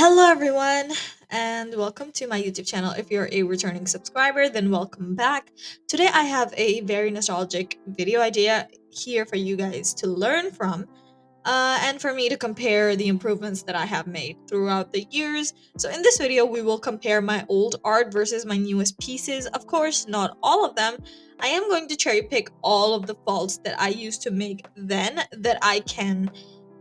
Hello, everyone, and welcome to my YouTube channel. If you're a returning subscriber, then welcome back. Today, I have a very nostalgic video idea here for you guys to learn from, and for me to compare the improvements that I have made throughout the years. So, in this video, we will compare my old art versus my newest pieces. Of course, not all of them. I am going to cherry pick all of the faults that I used to make then that I can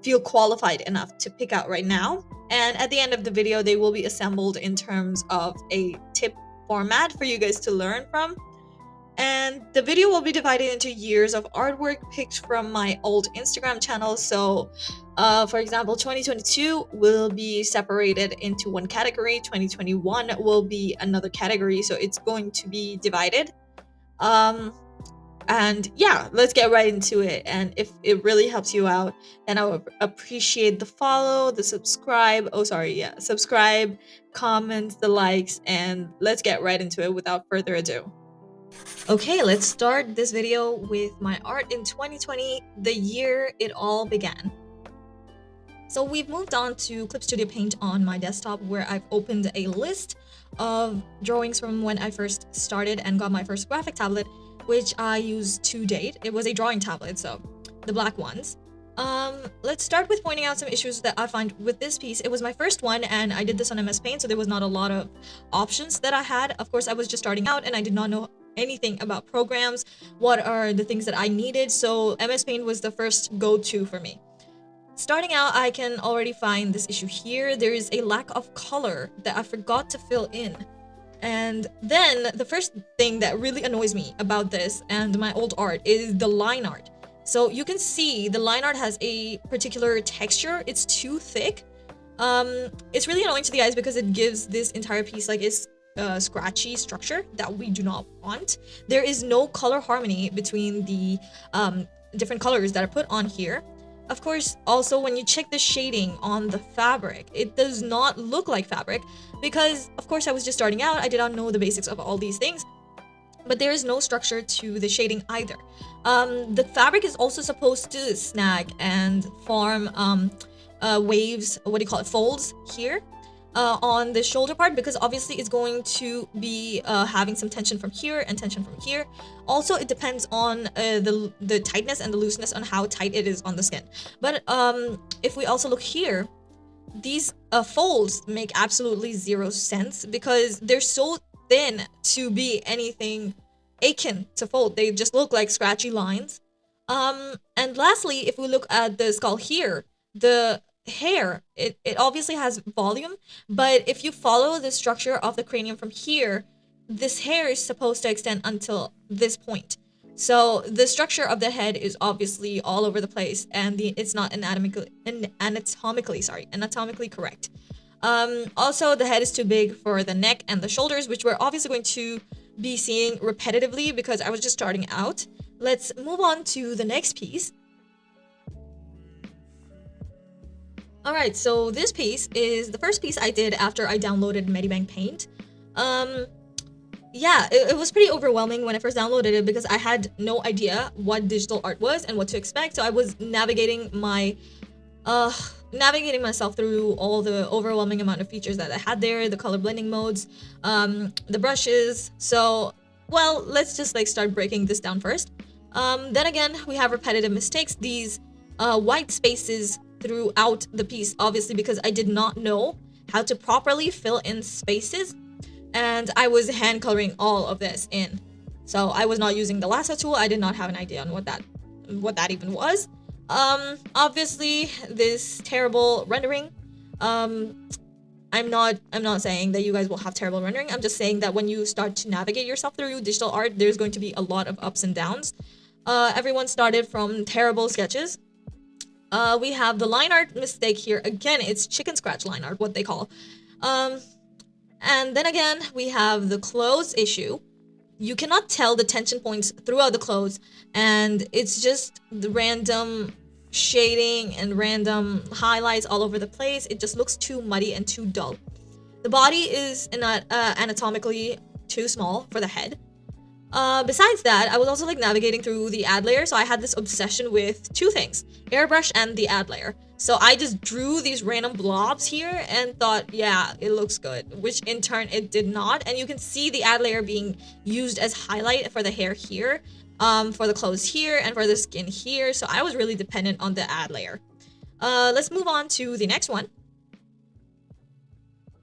feel qualified enough to pick out right now. And at the end of the video, they will be assembled in terms of a tip format for you guys to learn from. And the video will be divided into years of artwork picked from my old Instagram channel. So, for example, 2022 will be separated into one category, 2021 will be another category. So it's going to be divided. Um, and yeah, let's get right into it. And if it really helps you out, then I would appreciate the follow, the subscribe. Oh, sorry, yeah, subscribe, comments, the likes, and let's get right into it without further ado. Okay, let's start this video with my art in 2020, the year it all began. So we've moved on to Clip Studio Paint on my desktop, where I've opened a list of drawings from when I first started and got my first graphic tablet, which I used to date. It was a drawing tablet, so the black ones. Let's start with pointing out some issues that I find with this piece. It was my first one, and I did this on MS Paint, so there was not a lot of options that I had. Of course, I was just starting out, and I did not know anything about programs, what are the things that I needed, so MS Paint was the first go-to for me. Starting out, I can already find this issue here. There is a lack of color that I forgot to fill in. And then the first thing that really annoys me about this and my old art is the line art. So you can see the line art has a particular texture. It's too thick. It's really annoying to the eyes because it gives this entire piece like its scratchy structure that we do not want. There is no color harmony between the different colors that are put on here. Of course, also when you check the shading on the fabric, it does not look like fabric because, of course, I was just starting out. I did not know the basics of all these things, but there is no structure to the shading either. The fabric is also supposed to snag and form waves, what do you call it, folds here on the shoulder part, because obviously it's going to be having some tension from here and tension from here. Also, it depends on the tightness and the looseness on how tight it is on the skin. But if we also look here, these folds make absolutely zero sense because they're so thin to be anything akin to fold. They just look like scratchy lines. And lastly, if we look at the skull here, the hair, it obviously has volume, but if you follow the structure of the cranium from here, this hair is supposed to extend until this point. So the structure of the head is obviously all over the place, and it's not anatomically correct. Also, the head is too big for the neck and the shoulders, which we're obviously going to be seeing repetitively because I was just starting out. Let's move on to the next piece. Alright, so this piece is the first piece I did after I downloaded Medibank Paint. Yeah, it was pretty overwhelming when I first downloaded it because I had no idea what digital art was and what to expect. So I was navigating myself through all the overwhelming amount of features that I had there, the color blending modes, the brushes. So, well, let's just like start breaking this down first. Then again, we have repetitive mistakes. These white spaces throughout the piece, obviously because I did not know how to properly fill in spaces, and I was hand coloring all of this in. So I was not using the lasso tool. I did not have an idea on what that even was. Obviously this terrible rendering. I'm not saying that you guys will have terrible rendering. I'm just saying that when you start to navigate yourself through digital art, there's going to be a lot of ups and downs. Everyone started from terrible sketches. We have the line art mistake here. Again, it's chicken scratch line art, what they call. And then again, we have the clothes issue. You cannot tell the tension points throughout the clothes, and it's just the random shading and random highlights all over the place. It just looks too muddy and too dull. The body is not anatomically too small for the head. Besides that, I was also like navigating through the ad layer, so I had this obsession with two things: airbrush and the ad layer. So I just drew these random blobs here and thought, yeah, it looks good, which in turn it did not. And you can see the ad layer being used as highlight for the hair here, for the clothes here, and for the skin here. So I was really dependent on the ad layer. Let's move on to the next one.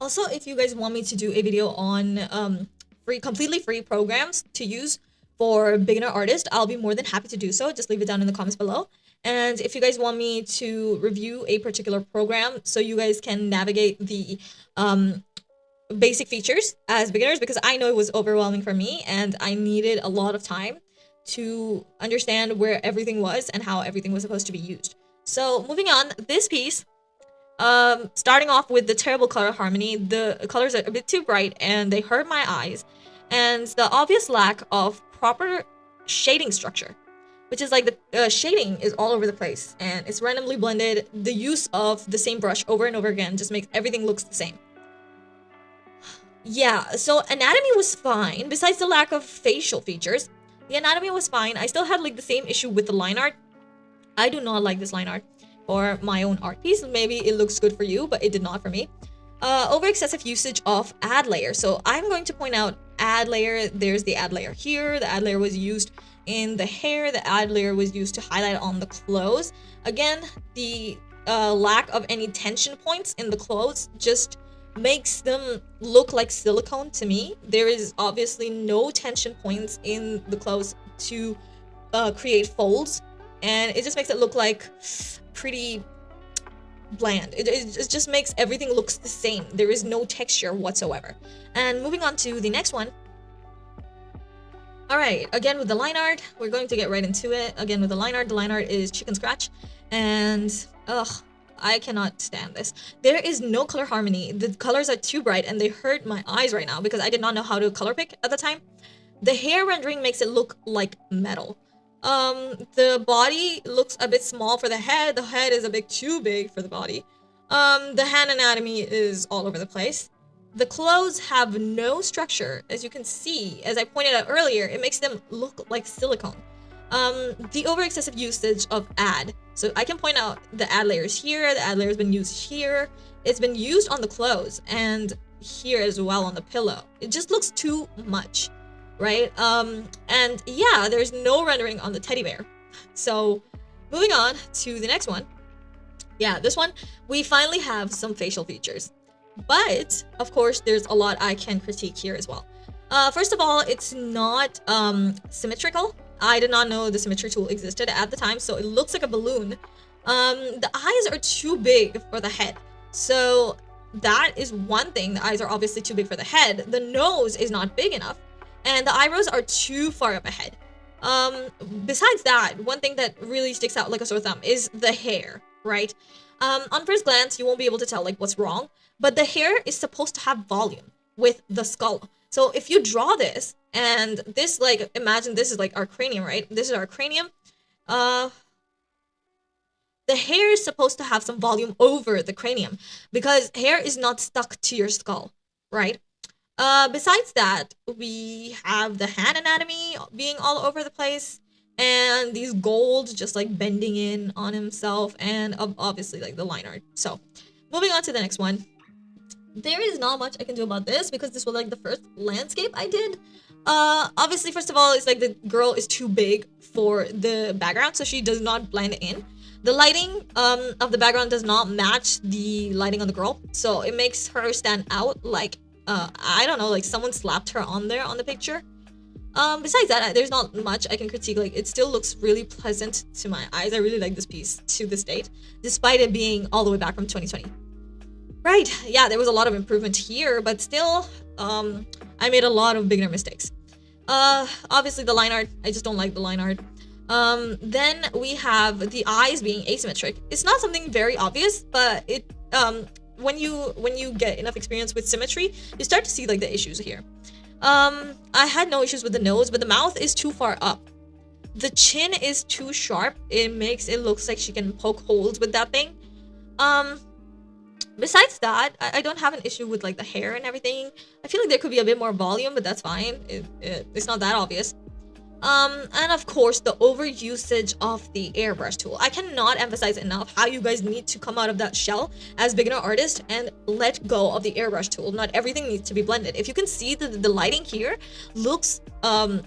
Also, if you guys want me to do a video on completely free programs to use for beginner artists, I'll be more than happy to do so. Just leave it down in the comments below. And if you guys want me to review a particular program so you guys can navigate the basic features as beginners, because I know it was overwhelming for me and I needed a lot of time to understand where everything was and how everything was supposed to be used. So moving on, this piece, starting off with the terrible color harmony, the colors are a bit too bright and they hurt my eyes, and the obvious lack of proper shading structure, which is like the shading is all over the place and it's randomly blended. The use of the same brush over and over again just makes everything looks the same. Yeah, so anatomy was fine. Besides the lack of facial features, the anatomy was fine. I still had like the same issue with the line art. I do not like this line art for my own art piece. Maybe it looks good for you, but it did not for me. Over excessive usage of ad layer. So I'm going to point out ad layer. There's the ad layer here. The ad layer was used in the hair. The ad layer was used to highlight on the clothes. Again, the lack of any tension points in the clothes just makes them look like silicone to me. There is obviously no tension points in the clothes to create folds, and it just makes it look like pretty bland. It just makes everything looks the same. There is no texture whatsoever. And moving on to the next one. All right, again with the line art, we're going to get right into it. Again with the line art is chicken scratch, and I cannot stand this. There is no color harmony. The colors are too bright and they hurt my eyes right now because I did not know how to color pick at the time. The hair rendering makes it look like metal. The body looks a bit small for the head. The head is a bit too big for the body. The hand anatomy is all over the place. The clothes have no structure, as you can see. As I pointed out earlier, it makes them look like silicone. The over excessive usage of ad. So I can point out the ad layers here. The ad layer has been used here. It's been used on the clothes and here as well on the pillow. It just looks too much, right? And yeah, there's no rendering on the teddy bear. So moving on to the next one. Yeah, this one, we finally have some facial features. But of course, there's a lot I can critique here as well. First of all, it's not symmetrical. I did not know the symmetry tool existed at the time, so it looks like a balloon. The eyes are too big for the head. So that is one thing. The eyes are obviously too big for the head. The nose is not big enough, and the eyebrows are too far up ahead. Besides that, one thing that really sticks out like a sore thumb is the hair, right? On first glance, you won't be able to tell like what's wrong, but the hair is supposed to have volume with the skull. So if you draw this, and this, like, imagine this is like our cranium, right? This is our cranium. The hair is supposed to have some volume over the cranium because hair is not stuck to your skull, right? Besides that, we have the hand anatomy being all over the place, and these gold just like bending in on himself, and obviously like the line art. So moving on to the next one. There is not much I can do about this because this was like the first landscape I did. Obviously, first of all, it's like the girl is too big for the background, so she does not blend in. The lighting of the background does not match the lighting on the girl, so it makes her stand out like, I don't know, like someone slapped her on there on the picture. Besides that, there's not much I can critique. Like, it still looks really pleasant to my eyes. I really like this piece to this date, despite it being all the way back from 2020. Right, yeah, there was a lot of improvement here, but still, I made a lot of beginner mistakes. Obviously the line art, I just don't like the line art. Then we have the eyes being asymmetric. It's not something very obvious, but it, when you get enough experience with symmetry, you start to see like the issues here. I had no issues with the nose, but the mouth is too far up. The chin is too sharp. It makes it looks like she can poke holes with that thing. Besides that, I don't have an issue with like the hair and everything. I feel like there could be a bit more volume, but that's fine. It's not that obvious. And of course, the overusage of the airbrush tool. I cannot emphasize enough how you guys need to come out of that shell as beginner artists and let go of the airbrush tool. Not everything needs to be blended. If you can see, the lighting here looks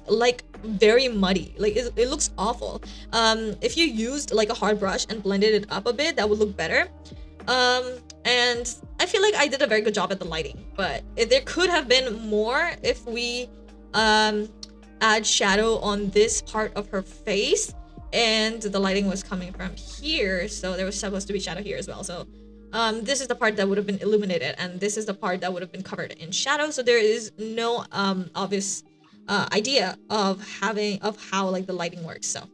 like very muddy. Like it looks awful. If you used like a hard brush and blended it up a bit, that would look better. And I feel like I did a very good job at the lighting, but there could have been more if we add shadow on this part of her face, and the lighting was coming from here, so there was supposed to be shadow here as well. So this is the part that would have been illuminated, and this is the part that would have been covered in shadow, so there is no obvious idea of how like the lighting works. So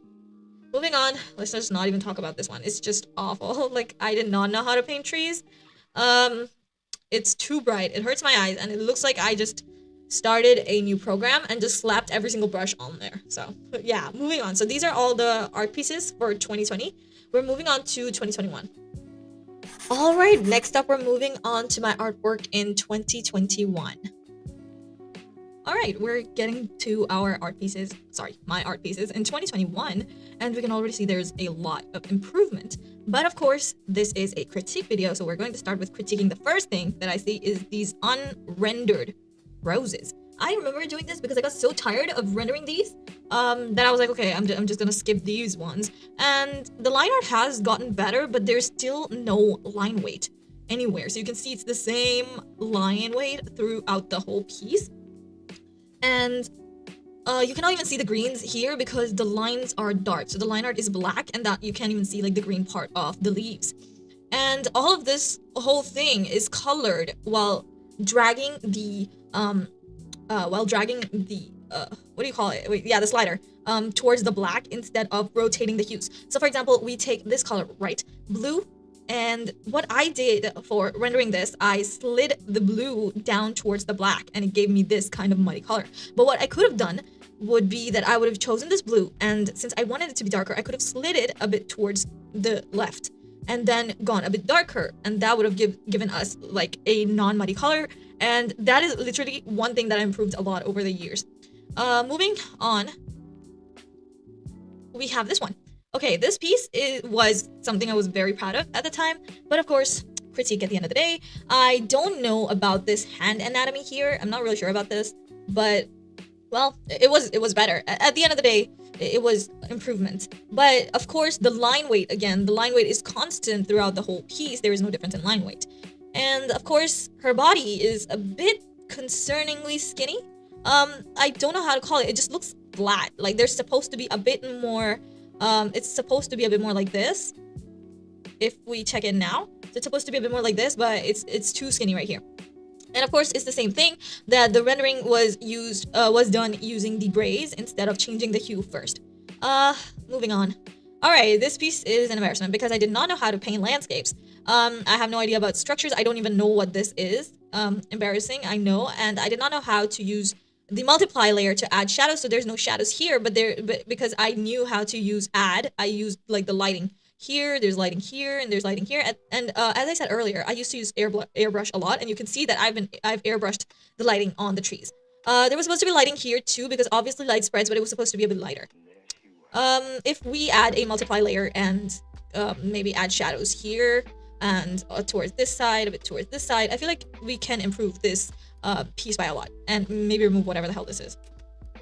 moving on, let's just not even talk about this one. It's just awful. Like, I did not know how to paint trees. It's too bright, it hurts my eyes, and it looks like I just started a new program and just slapped every single brush on there. So yeah, moving on. So these are all the art pieces for 2020. We're moving on to 2021. All right, next up, we're moving on to my artwork in 2021. All right, we're getting to our art pieces, my art pieces in 2021, and we can already see there's a lot of improvement. But of course, this is a critique video, so we're going to start with critiquing. The first thing that I see is these unrendered roses. I remember doing this because I got so tired of rendering these that I was like, okay, I'm just gonna skip these ones. And the line art has gotten better, but there's still no line weight anywhere. So you can see it's the same line weight throughout the whole piece. And you cannot even see the greens here because the lines are dark. So the line art is black, and that you can't even see like the green part of the leaves. And all of this whole thing is colored while dragging the what do you call it? Wait, yeah, the slider towards the black instead of rotating the hues. So for example, we take this color, right? Blue. And what I did for rendering this, I slid the blue down towards the black, and it gave me this kind of muddy color. But what I could have done would be that I would have chosen this blue, and since I wanted it to be darker, I could have slid it a bit towards the left and then gone a bit darker, and that would have given us like a non-muddy color. And that is literally one thing that I improved a lot over the years. Moving on, we have this one. Okay, this piece was something I was very proud of at the time, but of course, critique at the end of the day. I don't know about this hand anatomy here. I'm not really sure about this, but well, it was better. At the end of the day, it was improvement. But of course, the line weight, again, the line weight is constant throughout the whole piece. There is no difference in line weight. And of course, her body is a bit concerningly skinny. I don't know how to call it. It just looks flat. Like there's supposed to be a bit more. It's supposed to be a bit more like this. If we check it now, it's supposed to be a bit more like this, but it's too skinny right here. And of course, it's the same thing that the rendering was done using the grays instead of changing the hue first. Moving on. All right, this piece is an embarrassment because I did not know how to paint landscapes. I have no idea about structures. I don't even know what this is. Embarrassing, I know. And I did not know how to use the multiply layer to add shadows. So there's no shadows here, but because I knew how to use add, I used like the lighting here, there's lighting here, and there's lighting here. And as I said earlier, I used to use airbrush a lot, and you can see that I've airbrushed the lighting on the trees. There was supposed to be lighting here too, because obviously light spreads, but it was supposed to be a bit lighter. If we add a multiply layer and maybe add shadows here and towards this side, a bit towards this side, I feel like we can improve this piece by a lot, and maybe remove whatever the hell this is.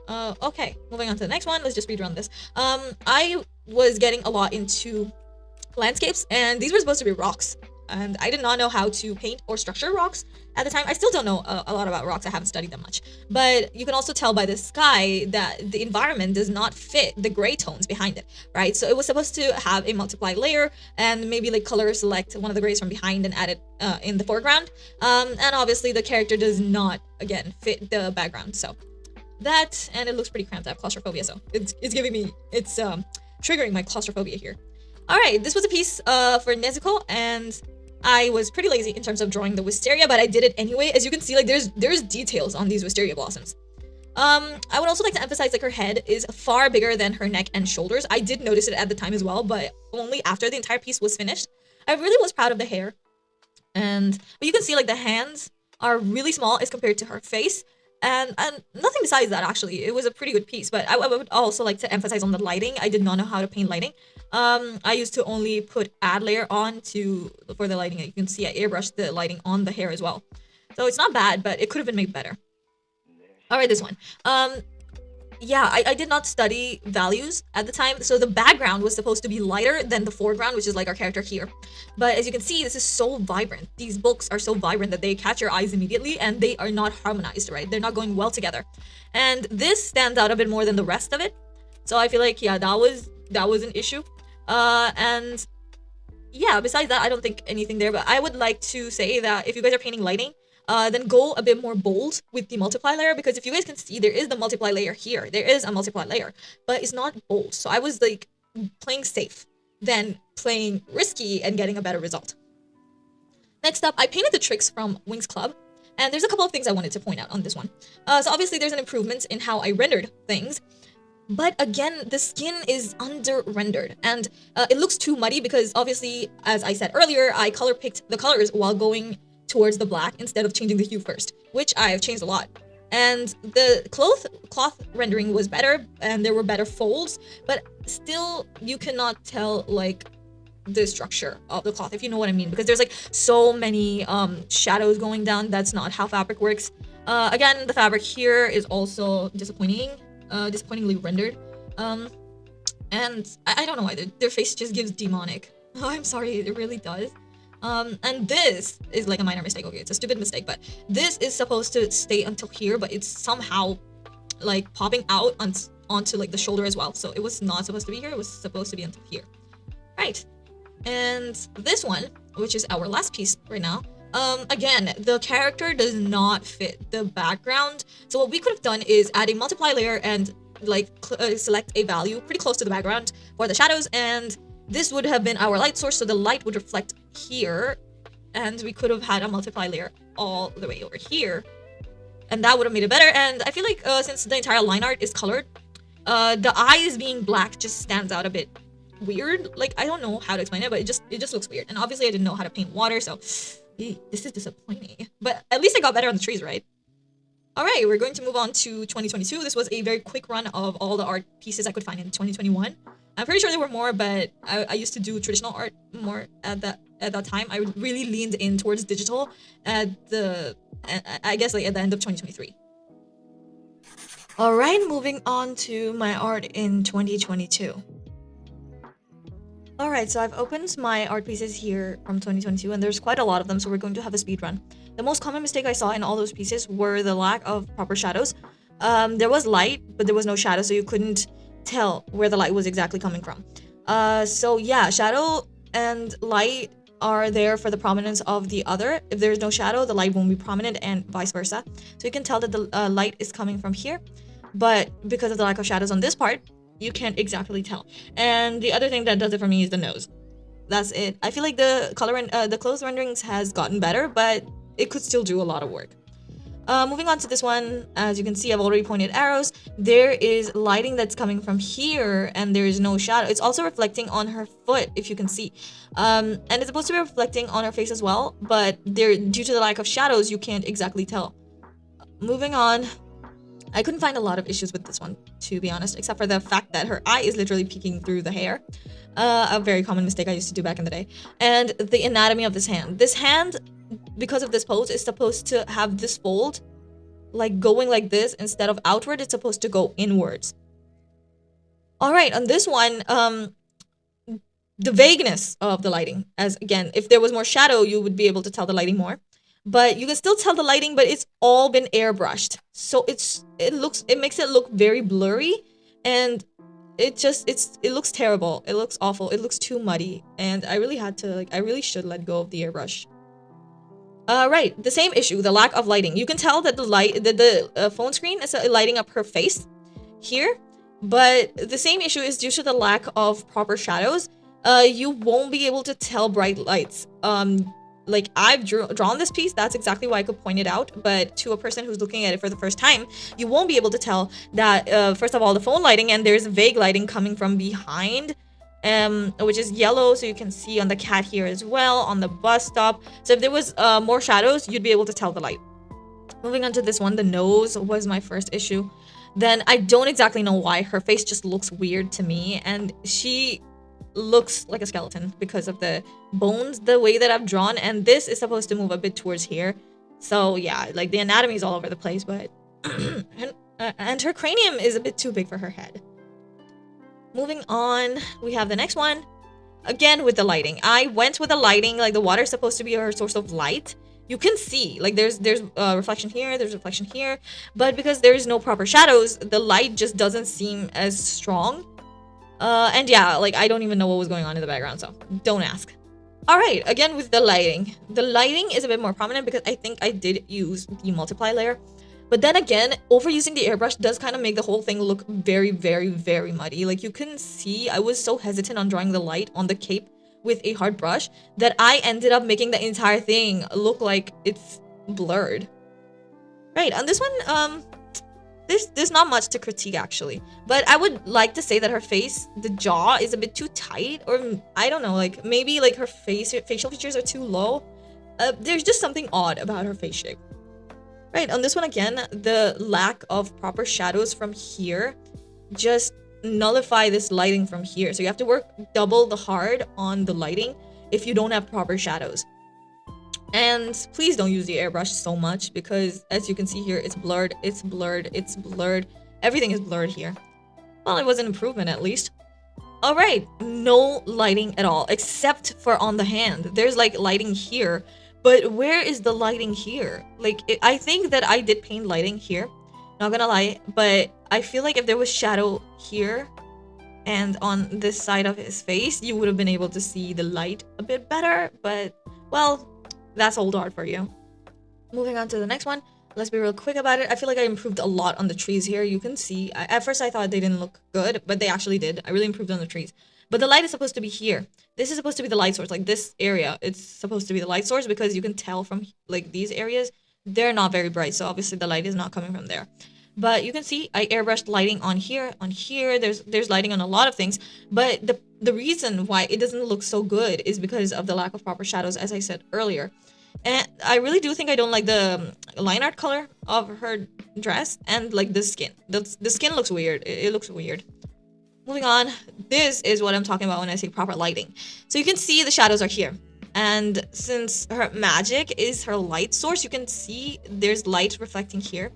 Okay, moving on to the next one. Let's just speed run this. I was getting a lot into landscapes, and these were supposed to be rocks, and I did not know how to paint or structure rocks at the time. I still don't know a lot about rocks. I haven't studied them much, but you can also tell by the sky that the environment does not fit the gray tones behind it, right? So it was supposed to have a multiply layer and maybe like color select one of the grays from behind and add it in the foreground. And obviously the character does not, again, fit the background. So that, and it looks pretty cramped. I have claustrophobia, so it's triggering my claustrophobia here. All right, this was a piece for Nezuko, and I was pretty lazy in terms of drawing the wisteria, but I did it anyway. As you can see, like there's details on these wisteria blossoms. I would also like to emphasize like her head is far bigger than her neck and shoulders. I did notice it at the time as well, but only after the entire piece was finished. I really was proud of the hair, but you can see like the hands are really small as compared to her face. And nothing besides that. Actually, it was a pretty good piece, but I would also like to emphasize on the lighting. I did not know how to paint lighting. I used to only put add layer on to for the lighting. You can see I airbrushed the lighting on the hair as well, so it's not bad, but it could have been made better. All right, this one. Yeah, I did not study values at the time, so the background was supposed to be lighter than the foreground, which is like our character here. But as you can see, this is so vibrant. These books are so vibrant that they catch your eyes immediately, and they are not harmonized, right? They're not going well together. And this stands out a bit more than the rest of it. So I feel like, yeah, that was an issue. And yeah, besides that, I don't think anything there. But I would like to say that if you guys are painting lighting, then go a bit more bold with the multiply layer, because if you guys can see, there is the multiply layer here. There is a multiply layer, but it's not bold. So I was like playing safe than playing risky and getting a better result. Next up, I painted the tricks from Winx Club. And there's a couple of things I wanted to point out on this one. So obviously there's an improvement in how I rendered things. But again, the skin is under-rendered, and it looks too muddy because obviously, as I said earlier, I color picked the colors while going towards the black instead of changing the hue first, which I've changed a lot. And the cloth rendering was better, and there were better folds, but still you cannot tell like the structure of the cloth, if you know what I mean, because there's like so many shadows going down. That's not how fabric works. Again, the fabric here is also disappointingly rendered. And I don't know why their face just gives demonic. Oh, I'm sorry, it really does. And this is like a minor mistake. Okay, it's a stupid mistake, but this is supposed to stay until here, but it's somehow like popping out onto like the shoulder as well. So it was not supposed to be here. It was supposed to be until here. Right. And this one, which is our last piece right now, again, the character does not fit the background. So what we could have done is add a multiply layer and like select a value pretty close to the background for the shadows, and this would have been our light source, so the light would reflect here, and we could have had a multiply layer all the way over here, and that would have made it better. And I feel like since the entire line art is colored, the eyes being black just stands out a bit weird. Like, I don't know how to explain it, but it just looks weird. And obviously I didn't know how to paint water, so this is disappointing. But at least I got better on the trees, right? All right, we're going to move on to 2022. This was a very quick run of all the art pieces I could find in 2021. I'm pretty sure there were more, but I used to do traditional art more at that time. I really leaned in towards digital I guess like at the end of 2023. All right, moving on to my art in 2022. All right, so I've opened my art pieces here from 2022, and there's quite a lot of them, so we're going to have a speed run. The most common mistake I saw in all those pieces were the lack of proper shadows. There was light, but there was no shadow, so you couldn't tell where the light was exactly coming from. So yeah, shadow and light are there for the prominence of the other. If there's no shadow, the light won't be prominent, and vice versa. So you can tell that the light is coming from here, but because of the lack of shadows on this part, you can't exactly tell. And the other thing that does it for me is the nose. That's it. I feel like the color and the clothes renderings has gotten better, but it could still do a lot of work. Moving on to this one, as you can see, I've already pointed arrows. There is lighting that's coming from here, and there is no shadow. It's also reflecting on her foot, if you can see. And it's supposed to be reflecting on her face as well, but due to the lack of shadows, you can't exactly tell. Moving on. I couldn't find a lot of issues with this one, to be honest, except for the fact that her eye is literally peeking through the hair. A very common mistake I used to do back in the day. And the anatomy of this hand. This hand, because of this pose, is supposed to have this fold, like going like this instead of outward. It's supposed to go inwards. All right, on this one, the vagueness of the lighting. As again, if there was more shadow, you would be able to tell the lighting more. But you can still tell the lighting, but it's all been airbrushed. So it makes it look very blurry, and it looks terrible. It looks awful. It looks too muddy, and I really should let go of the airbrush. Right, the same issue, the lack of lighting. You can tell that the phone screen is lighting up her face here, but the same issue is due to the lack of proper shadows. You won't be able to tell bright lights. Like, I've drawn this piece, that's exactly why I could point it out, but to a person who's looking at it for the first time, you won't be able to tell that, first of all, the phone lighting, and there's vague lighting coming from behind, which is yellow, so you can see on the cat here as well, on the bus stop. So if there was more shadows, you'd be able to tell the light. Moving on to this one, the nose was my first issue. Then I don't exactly know why her face just looks weird to me, and she looks like a skeleton because of the bones, the way that I've drawn, and this is supposed to move a bit towards here. So yeah, like the anatomy is all over the place, but and her cranium is a bit too big for her head. Moving on, we have the next one. Again with the lighting, I went with the lighting, like the water is supposed to be her source of light. You can see like there's reflection here, there's reflection here, but because there is no proper shadows, the light just doesn't seem as strong. And yeah, like I don't even know what was going on in the background, so don't ask. All right, again with the lighting is a bit more prominent because I think I did use the multiply layer. But then again, overusing the airbrush does kind of make the whole thing look very, very, very muddy. Like you can see, I was so hesitant on drawing the light on the cape with a hard brush that I ended up making the entire thing look like it's blurred. Right, on this one, there's not much to critique actually. But I would like to say that her face, the jaw is a bit too tight, or I don't know, like maybe like her facial features are too low. There's just something odd about her face shape. Right, on this one again, the lack of proper shadows from here just nullify this lighting from here. So you have to work double the hard on the lighting if you don't have proper shadows. And please don't use the airbrush so much because as you can see here, it's blurred, it's blurred, it's blurred. Everything is blurred here. Well, it was an improvement at least. All right, no lighting at all except for on the hand. There's like lighting here. But where is the lighting here? Like, I think that I did paint lighting here. Not gonna lie, but I feel like if there was shadow here and on this side of his face, you would have been able to see the light a bit better. But, well, that's old art for you. Moving on to the next one. Let's be real quick about it. I feel like I improved a lot on the trees here. You can see, at first I thought they didn't look good, but they actually did. I really improved on the trees. But the light is supposed to be here. This is supposed to be the light source. Like this area, it's supposed to be the light source because you can tell from like these areas, they're not very bright. So obviously the light is not coming from there. But you can see I airbrushed lighting on here, There's lighting on a lot of things. But the reason why it doesn't look so good is because of the lack of proper shadows, as I said earlier. And I really do think I don't like the line art color of her dress and like the skin. The skin looks weird. It looks weird. Moving on, this is what I'm talking about when I say proper lighting. So you can see the shadows are here. And since her magic is her light source, you can see there's light reflecting here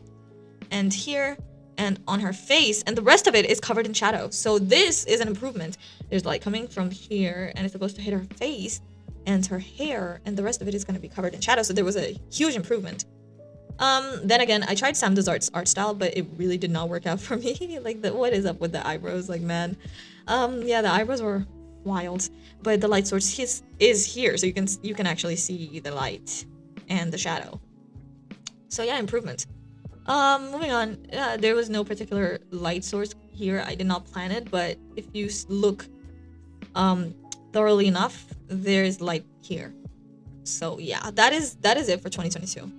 and here and on her face. And the rest of it is covered in shadow. So this is an improvement. There's light coming from here and it's supposed to hit her face and her hair. And the rest of it is going to be covered in shadow. So there was a huge improvement. Then again, I tried Sam Desart's art style, but it really did not work out for me. Like, what is up with the eyebrows? Like, man. Yeah, the eyebrows were wild, but the light source is here, so you can actually see the light and the shadow. So yeah, improvement. Moving on, there was no particular light source here. I did not plan it, but if you look, thoroughly enough, there's light here. So yeah, that is it for 2022.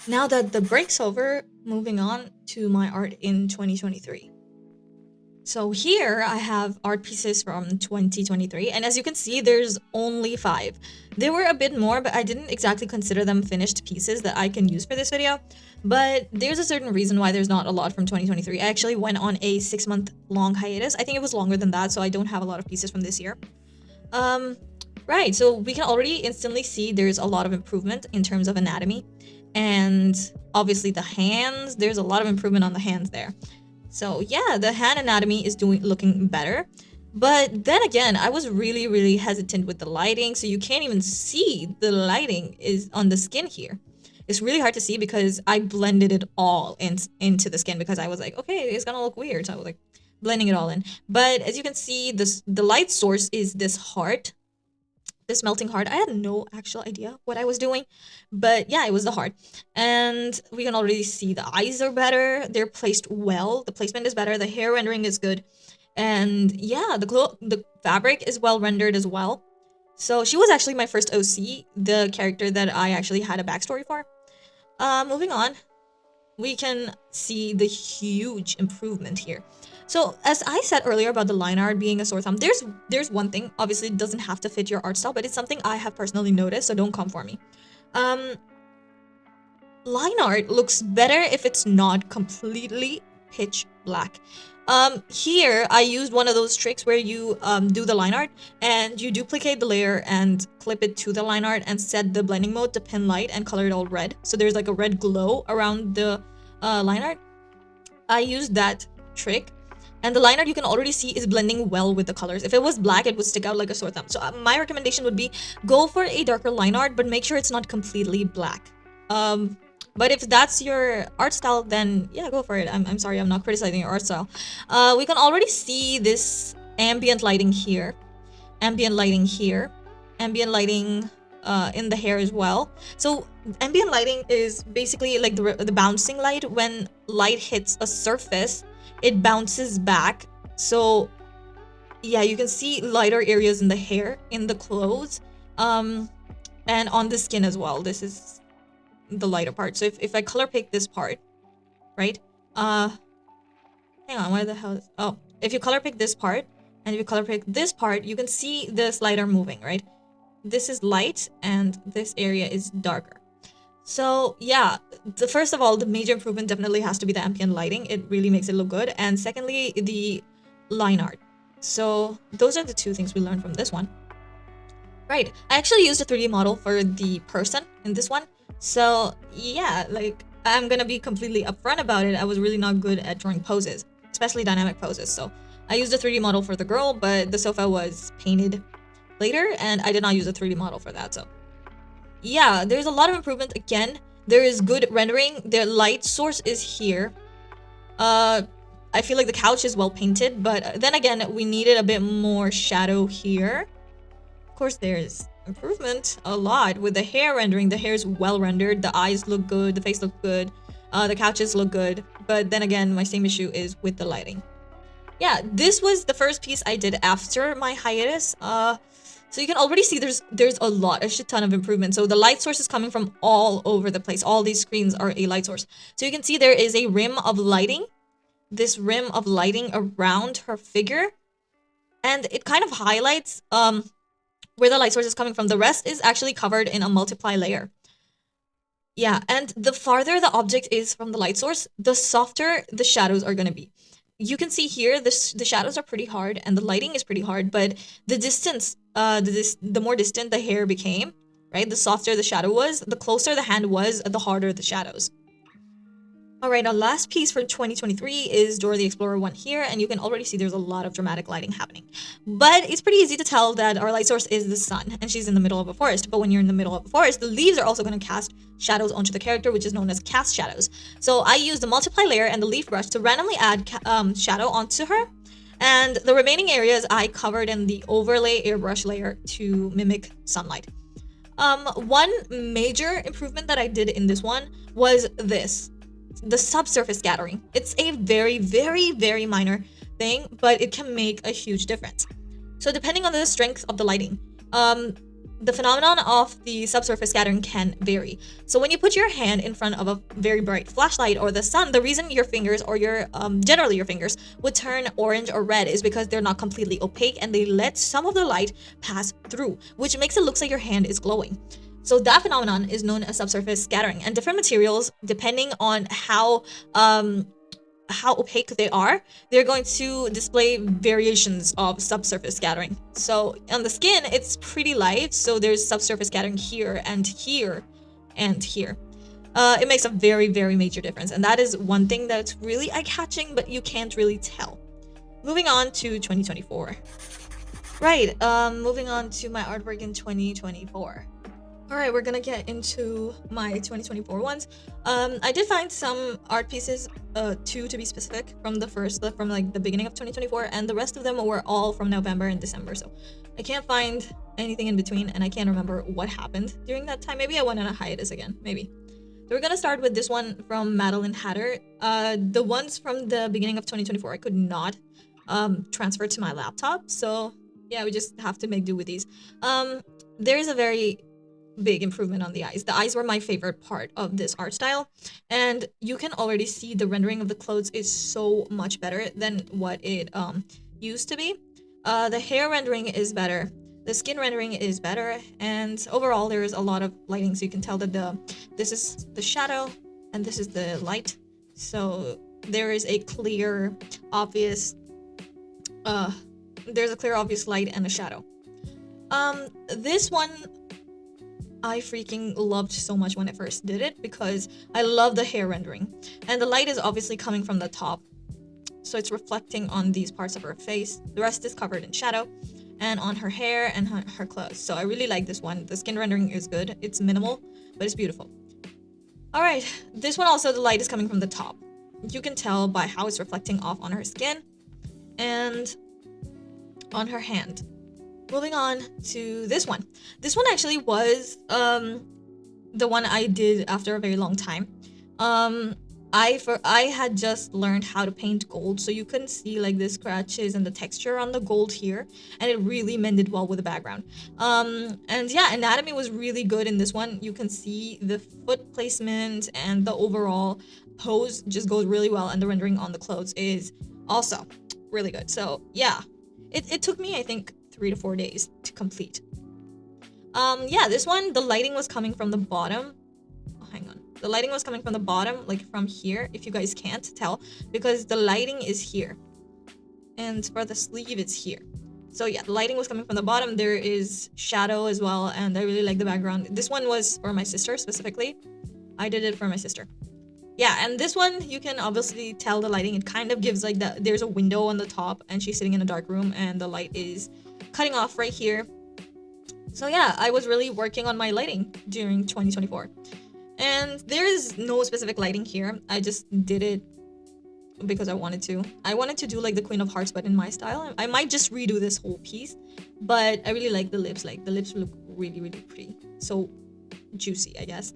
Now that the break's over, moving on to my art in 2023. So here I have art pieces from 2023, and as you can see, there's only 5. There were a bit more, but I didn't exactly consider them finished pieces that I can use for this video. But there's a certain reason why there's not a lot from 2023. I actually went on a 6-month long hiatus. I think it was longer than that, so I don't have a lot of pieces from this year. Right, so we can already instantly see there's a lot of improvement in terms of anatomy. And obviously the hands, there's a lot of improvement on the hands there. So yeah, the hand anatomy is looking better. But then again, I was really hesitant with the lighting, so you can't even see the lighting is on the skin here. It's really hard to see because I blended it all into the skin because I was like, okay, it's gonna look weird. So I was like blending it all in. But as you can see, the light source is this heart. This melting heart. I had no actual idea what I was doing, but yeah, it was the heart. And we can already see the eyes are better. They're placed well. The placement is better. The hair rendering is good. And yeah, the fabric is well rendered as well. So she was actually my first OC, the character that I actually had a backstory for. Moving on. we can see the huge improvement here. So as I said earlier about the line art being a sore thumb, there's one thing. Obviously, it doesn't have to fit your art style, but it's something I have personally noticed. So don't come for me. Um, line art looks better if it's not completely pitch black. Here I used one of those tricks where you do the line art and you duplicate the layer and clip it to the line art and set the blending mode to pin light and color it all red. So there's like a red glow around the line art. I used that trick, and the line art you can already see is blending well with the colors. If it was black, it would stick out like a sore thumb. So my recommendation would be go for a darker line art, but make sure it's not completely black. But if that's your art style, then yeah, go for it. I'm sorry, I'm not criticizing your art style. We can already see this ambient lighting here, ambient lighting here, ambient lighting in the hair as well. So ambient lighting is basically like the bouncing light. When light hits a surface, it bounces back. So yeah, you can see lighter areas in the hair, in the clothes, and on the skin as well. This is the lighter part. So if I color pick this part, right? Hang on, where the hell is... Oh, if you color pick this part, and if you color pick this part, you can see the slider moving, right? This is light, and this area is darker. So yeah, first of all, the major improvement definitely has to be the ambient lighting. It really makes it look good. And secondly, the line art. So those are the two things we learned from this one. Right, I actually used a 3D model for the person in this one. So yeah, like I'm gonna be completely upfront about it. I was really not good at drawing poses, especially dynamic poses. So I used a 3D model for the girl, but the sofa was painted later and I did not use a 3D model for that. So yeah, there's a lot of improvement. Again, there is good rendering. The light source is here. I feel like the couch is well painted, but then again, we needed a bit more shadow here. Of course, there's improvement a lot with the hair rendering. The hair is well rendered. The eyes look good. The face look good. The couches look good. But then again, my same issue is with the lighting. Yeah, this was the first piece I did after my hiatus. So you can already see there's a shit ton of improvement. So the light source is coming from all over the place. All these screens are a light source. So you can see there is a rim of lighting. This rim of lighting around her figure. And it kind of highlights where the light source is coming from. The rest is actually covered in a multiply layer. Yeah, and the farther the object is from the light source, the softer the shadows are going to be. You can see here, the shadows are pretty hard and the lighting is pretty hard, but the distance, the more distant the hair became, right? The softer the shadow was, the closer the hand was, the harder the shadows. All right, our last piece for 2023 is Dora the Explorer 1 here, and you can already see there's a lot of dramatic lighting happening. But it's pretty easy to tell that our light source is the sun, and she's in the middle of a forest. But when you're in the middle of a forest, the leaves are also going to cast shadows onto the character, which is known as cast shadows. So I used the multiply layer and the leaf brush to randomly add shadow onto her. And the remaining areas I covered in the overlay airbrush layer to mimic sunlight. One major improvement that I did in this one was this. The subsurface scattering. It's a very, very, very minor thing, but it can make a huge difference. So depending on the strength of the lighting, the phenomenon of the subsurface scattering can vary. So when you put your hand in front of a very bright flashlight or the sun, the reason your fingers or your generally your fingers would turn orange or red is because they're not completely opaque and they let some of the light pass through, which makes it look like your hand is glowing. So that phenomenon is known as subsurface scattering, and different materials, depending on how opaque they are, they're going to display variations of subsurface scattering. So on the skin, it's pretty light, so there's subsurface scattering here and here and here. It makes a very, very major difference, and that is one thing that's really eye-catching, but you can't really tell. Moving on to 2024. Right, moving on to my artwork in 2024. All right, we're gonna get into my 2024 ones. I did find some art pieces, two to be specific, from like the beginning of 2024, and the rest of them were all from November and December. So I can't find anything in between, and I can't remember what happened during that time. Maybe I went on a hiatus again, maybe. So we're gonna start with this one from Madeline Hatter. The ones from the beginning of 2024, I could not transfer to my laptop, so yeah, we just have to make do with these. There's a very big improvement on the eyes. The eyes were my favorite part of this art style, and you can already see the rendering of the clothes is so much better than what it used to be. The hair rendering is better. The skin rendering is better, and overall there is a lot of lighting, so you can tell that this is the shadow and this is the light. So there is a clear, obvious there's a clear, obvious light and a shadow. This one I freaking loved so much when I first did it because I love the hair rendering. And the light is obviously coming from the top, so it's reflecting on these parts of her face. The rest is covered in shadow and on her hair and her clothes. So I really like this one. The skin rendering is good. It's minimal, but it's beautiful. Alright, this one also, the light is coming from the top. You can tell by how it's reflecting off on her skin and on her hand. Moving on to this one. This one actually was the one I did after a very long time. I had just learned how to paint gold, so you couldn't see like the scratches and the texture on the gold here, and it really mended well with the background. And yeah, anatomy was really good in this one. You can see the foot placement and the overall pose just goes really well, and the rendering on the clothes is also really good. So yeah, it took me, I think, 3 to 4 days to complete. Yeah, this one, the lighting was coming from the bottom. Oh, hang on. The lighting was coming from the bottom, like from here, if you guys can't tell, because the lighting is here. And for the sleeve, it's here. So yeah, the lighting was coming from the bottom. There is shadow as well, and I really like the background. This one was for my sister specifically. I did it for my sister. Yeah, and this one, you can obviously tell the lighting. It kind of gives like there's a window on the top, and she's sitting in a dark room, and the light is cutting off right here. So yeah, I was really working on my lighting during 2024. And there is no specific lighting here. I just did it because I wanted to. I wanted to do like the Queen of Hearts, but in my style. I might just redo this whole piece, but I really like the lips. Like the lips look really, really pretty. So juicy, I guess.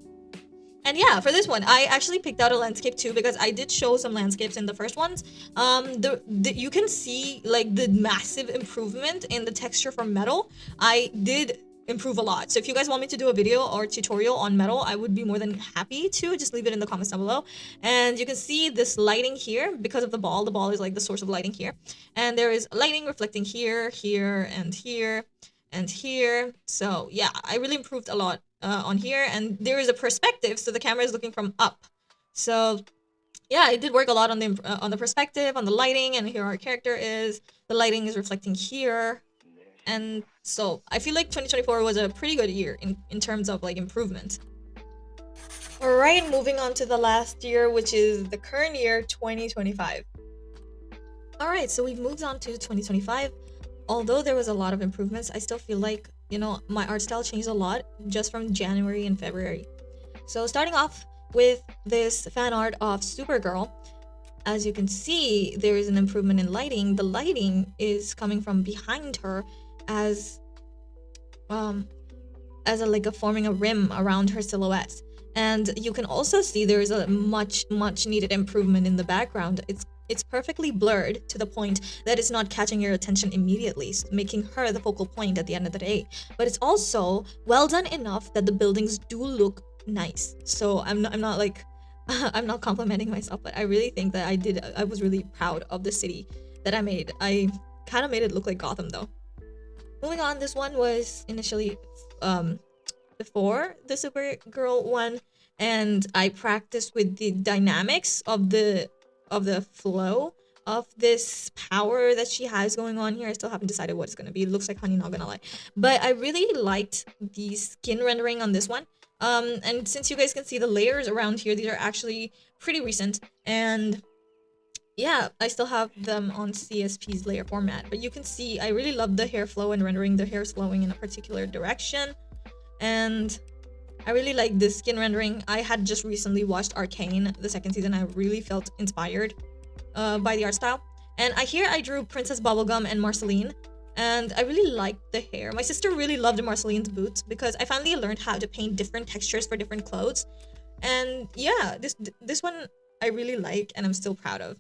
And yeah, for this one, I actually picked out a landscape too because I did show some landscapes in the first ones. You can see like the massive improvement in the texture from metal. I did improve a lot. So if you guys want me to do a video or tutorial on metal, I would be more than happy to. Just leave it in the comments down below. And you can see this lighting here because of the ball. The ball is like the source of lighting here. And there is lighting reflecting here, here, and here, and here. So yeah, I really improved a lot on here, and there is a perspective, so the camera is looking from up. So yeah, I did work a lot on the perspective, on the lighting, and here our character is. The lighting is reflecting here, and so I feel like 2024 was a pretty good year in terms of like improvement. All right, moving on to the last year, which is the current year, 2025. All right, so we've moved on to 2025. Although there was a lot of improvements, I still feel like, you know, my art style changed a lot just from January and February. So starting off with this fan art of Supergirl, as you can see, there is an improvement in lighting. The lighting is coming from behind her as like a forming a rim around her silhouette. And you can also see there is a much needed improvement in the background. It's perfectly blurred to the point that it's not catching your attention immediately, making her the focal point at the end of the day. But it's also well done enough that the buildings do look nice. So I'm not like I'm not complimenting myself, but I really think that I was really proud of the city that I made. I kind of made it look like Gotham though. Moving on, this one was initially before the Supergirl one, and I practiced with the dynamics of the flow of this power that she has going on here. I still haven't decided what it's gonna be. It looks like honey, not gonna lie. But I really liked the skin rendering on this one. And since you guys can see the layers around here, these are actually pretty recent. And yeah, I still have them on CSP's layer format. But you can see I really love the hair flow and rendering. The hair is flowing in a particular direction. And I really like this skin rendering. I had just recently watched Arcane, the second season. I really felt inspired by the art style. And I drew Princess Bubblegum and Marceline. And I really liked the hair. My sister really loved Marceline's boots because I finally learned how to paint different textures for different clothes. And yeah, this one I really like and I'm still proud of.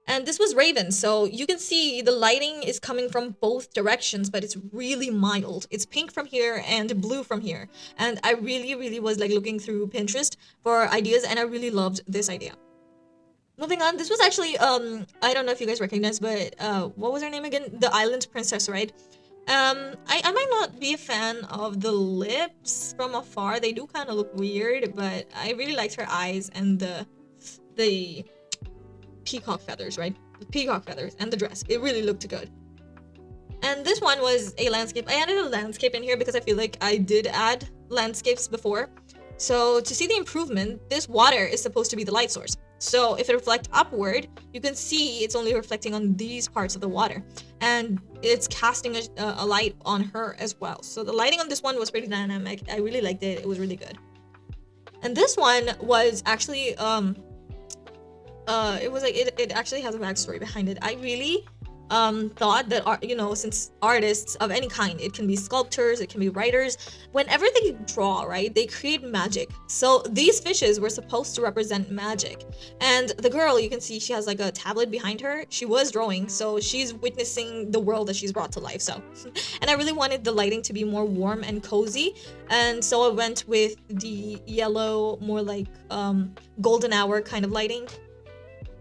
And this was Raven, so you can see the lighting is coming from both directions, but it's really mild. It's pink from here and blue from here. And I really was like looking through Pinterest for ideas, and I really loved this idea. Moving on, this was actually I don't know if you guys recognize, but what was her name again? The Island Princess, right? I might not be a fan of the lips from afar. They do kind of look weird, but I really liked her eyes and the peacock feathers, right? The peacock feathers and the dress. It really looked good. And this one was a landscape. I added a landscape in here because I feel like I did add landscapes before. So to see the improvement, this water is supposed to be the light source. So if it reflects upward, you can see it's only reflecting on these parts of the water. And it's casting a light on her as well. So the lighting on this one was pretty dynamic. I really liked it. It was really good. And this one was actually it was like it actually has a backstory behind it. I really thought that since artists of any kind, it can be sculptors, it can be writers, whenever they draw, right, they create magic. So these fishes were supposed to represent magic, and the girl, you can see she has like a tablet behind her. She was drawing, so she's witnessing the world that she's brought to life. So and I really wanted the lighting to be more warm and cozy, and so I went with the yellow, more like golden hour kind of lighting.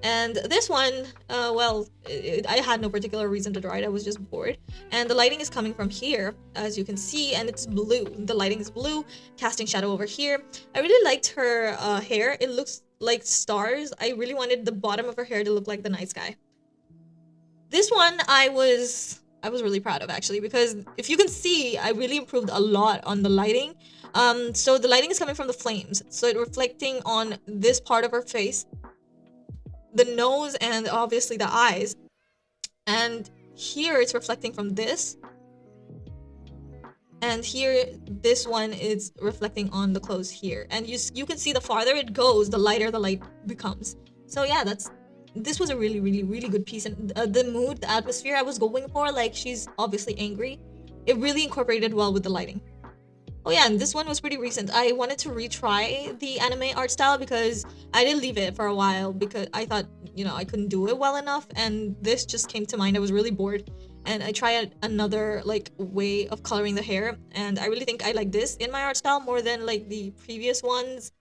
And this one, I had no particular reason to draw it. I was just bored. And the lighting is coming from here, as you can see, and it's blue. The lighting is blue, casting shadow over here. I really liked her hair. It looks like stars. I really wanted the bottom of her hair to look like the night sky. This one I was really proud of, actually, because if you can see, I really improved a lot on the lighting. So the lighting is coming from the flames, so it's reflecting on this part of her face, the nose, and obviously the eyes. And here it's reflecting from this, and here this one is reflecting on the clothes here. And you can see the farther it goes, the lighter the light becomes. So yeah, this was a really good piece. And the mood, the atmosphere I was going for, like she's obviously angry, it really incorporated well with the lighting. Oh yeah, and this one was pretty recent. I wanted to retry the anime art style because I did leave it for a while because I thought, I couldn't do it well enough, and this just came to mind. I was really bored, and I tried another like way of coloring the hair, and I really think I like this in my art style more than like the previous ones.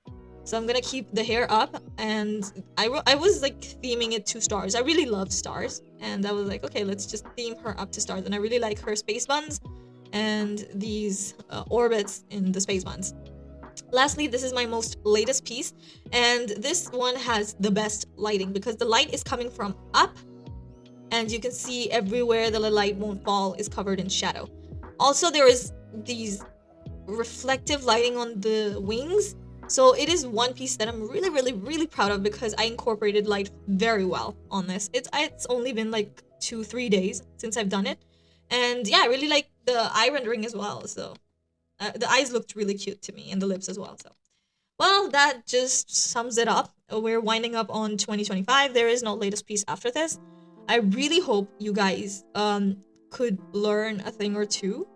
So I'm gonna keep the hair up, and I was like theming it to stars. I really loved stars, and I was like, okay, let's just theme her up to stars. And I really like her space buns and these orbits in the space buns. Lastly, this is my most latest piece, and this one has the best lighting because the light is coming from up, and you can see everywhere the light won't fall is covered in shadow. Also, there is these reflective lighting on the wings. So it is one piece that I'm really proud of because I incorporated light very well on this. It's only been like 2-3 days since I've done it, and yeah, I really like the eye rendering as well. So the eyes looked really cute to me, and the lips as well. So well, that just sums it up. We're winding up on 2025. There is no latest piece after this. I really hope you guys could learn a thing or two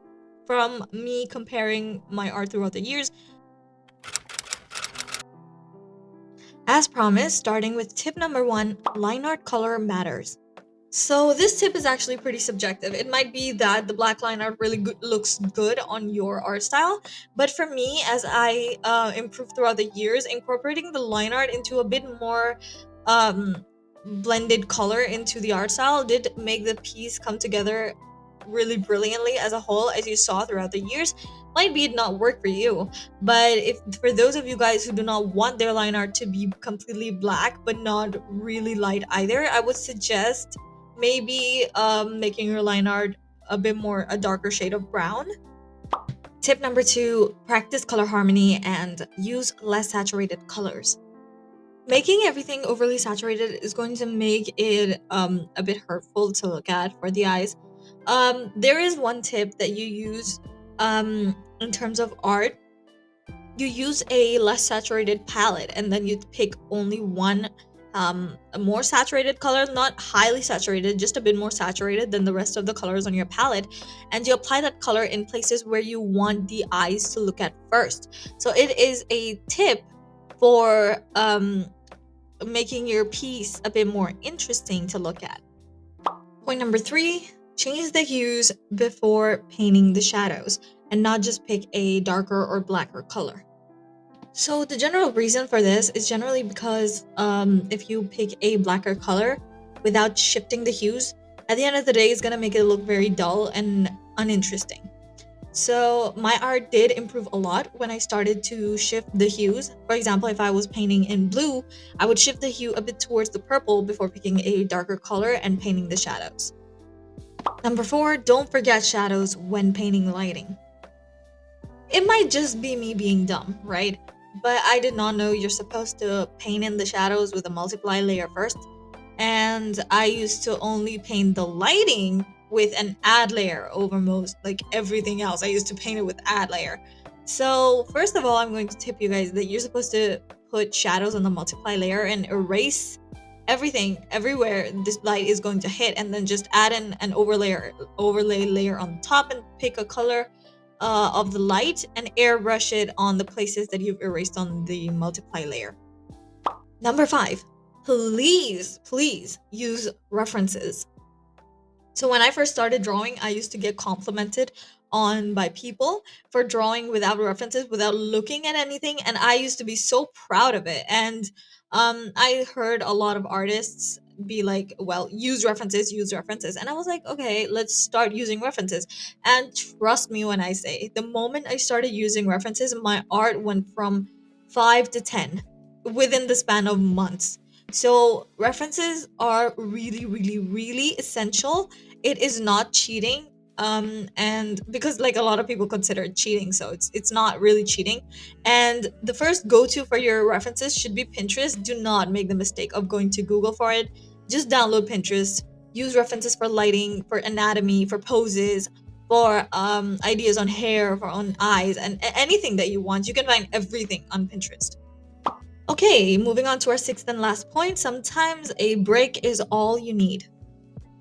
from me comparing my art throughout the years. As promised, starting with tip number 1, line art color matters. So this tip is actually pretty subjective. It might be that the black line art really looks good on your art style, but for me, as I improved throughout the years, incorporating the line art into a bit more blended color into the art style did make the piece come together really brilliantly as a whole, as you saw throughout the years. Might be it not work for you, but if for those of you guys who do not want their line art to be completely black but not really light either, I would suggest maybe making your line art a bit more a darker shade of brown. Tip number 2, practice color harmony and use less saturated colors. Making everything overly saturated is going to make it a bit hurtful to look at for the eyes. There is one tip that you use in terms of art. You use a less saturated palette, and then you pick only one a more saturated color, not highly saturated, just a bit more saturated than the rest of the colors on your palette, and you apply that color in places where you want the eyes to look at first. So it is a tip for making your piece a bit more interesting to look at. Point number 3, change the hues before painting the shadows and not just pick a darker or blacker color. So the general reason for this is generally because if you pick a blacker color without shifting the hues, at the end of the day, it's gonna make it look very dull and uninteresting. So my art did improve a lot when I started to shift the hues. For example, if I was painting in blue, I would shift the hue a bit towards the purple before picking a darker color and painting the shadows. Number 4, don't forget shadows when painting lighting. It might just be me being dumb, right? But I did not know you're supposed to paint in the shadows with a multiply layer first. And I used to only paint the lighting with an add layer over most, like everything else. I used to paint it with add layer. So first of all, I'm going to tip you guys that you're supposed to put shadows on the multiply layer and erase everything everywhere this light is going to hit, and then just add in an overlay layer on top and pick a color of the light and airbrush it on the places that you've erased on the multiply layer. Number 5, please use references. So when I first started drawing, I used to get complimented on by people for drawing without references, without looking at anything, and I used to be so proud of it. And I heard a lot of artists be like, "Well, use references," and I was like, "Okay, let's start using references." And trust me when I say, the moment I started using references, my art went from 5 to 10 within the span of months. So references are really essential. It is not cheating, and because like a lot of people consider it cheating, so it's not really cheating. And the first go-to for your references should be Pinterest. Do not make the mistake of going to Google for it. Just download Pinterest. Use references for lighting, for anatomy, for poses, for ideas on hair, for on eyes, and anything that you want. You can find everything on Pinterest. Okay, moving on to our sixth and last point. Sometimes a break is all you need.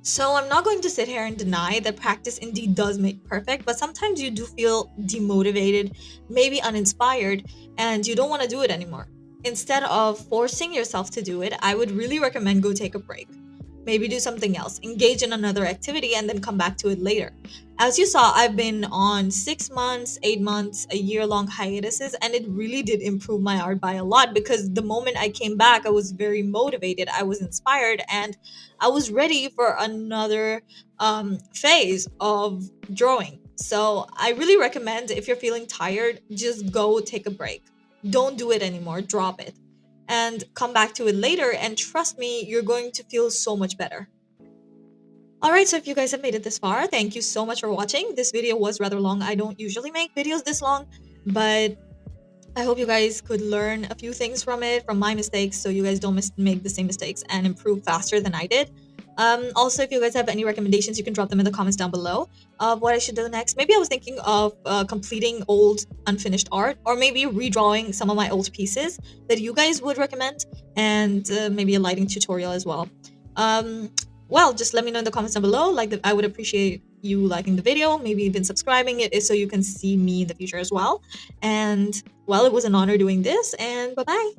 So I'm not going to sit here and deny that practice indeed does make perfect, but sometimes you do feel demotivated, maybe uninspired, and you don't want to do it anymore. Instead of forcing yourself to do it, I would really recommend go take a break. Maybe do something else, engage in another activity, and then come back to it later. As you saw, I've been on 6 months, 8 months, a year long hiatuses, and it really did improve my art by a lot because the moment I came back, I was very motivated, I was inspired, and I was ready for another phase of drawing. So I really recommend, if you're feeling tired, just go take a break. Don't do it anymore, drop it, and come back to it later. And trust me, you're going to feel so much better. All right, so if you guys have made it this far, thank you so much for watching. This video was rather long. I don't usually make videos this long, but I hope you guys could learn a few things from it, from my mistakes, so you guys don't make the same mistakes and improve faster than I did. Also, if you guys have any recommendations, you can drop them in the comments down below of what I should do next. Maybe I was thinking of completing old unfinished art, or maybe redrawing some of my old pieces that you guys would recommend, and maybe a lighting tutorial as well. Um, well, just let me know in the comments down below. I would appreciate you liking the video, maybe even subscribing it, so you can see me in the future as well. And well, it was an honor doing this, and bye bye.